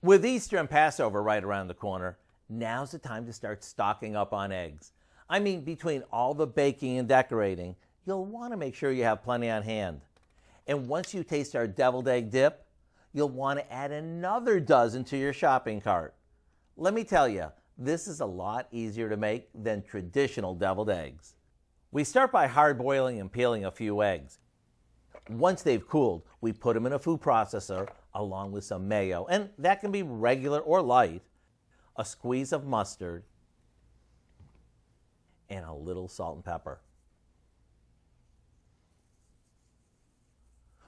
With Easter and Passover right around the corner, now's the time to start stocking up on eggs. I mean, between all the baking and decorating, you'll want to make sure you have plenty on hand. And once you taste our deviled egg dip, you'll want to add another dozen to your shopping cart. Let me tell you, this is a lot easier to make than traditional deviled eggs. We start by hard boiling and peeling a few eggs. Once they've cooled, we put them in a food processor along with some mayo, and that can be regular or light, a squeeze of mustard, and a little salt and pepper.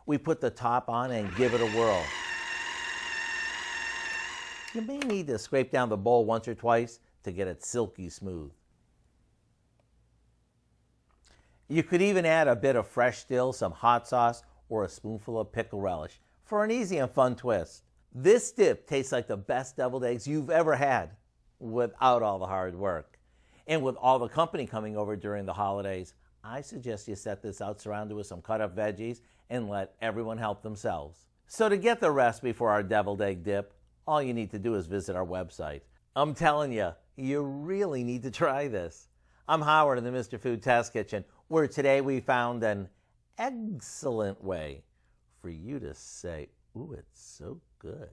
We put the top on and give it a whirl. You may need to scrape down the bowl once or twice to get it silky smooth. You could even add a bit of fresh dill, some hot sauce, or a spoonful of pickle relish for an easy and fun twist. This dip tastes like the best deviled eggs you've ever had without all the hard work. And with all the company coming over during the holidays, I suggest you set this out surrounded with some cut up veggies and let everyone help themselves. So to get the recipe for our deviled egg dip, all you need to do is visit our website. I'm telling you, you really need to try this. I'm Howard in the Mr. Food Test Kitchen, where today we found an excellent way for you to say, ooh, it's so good.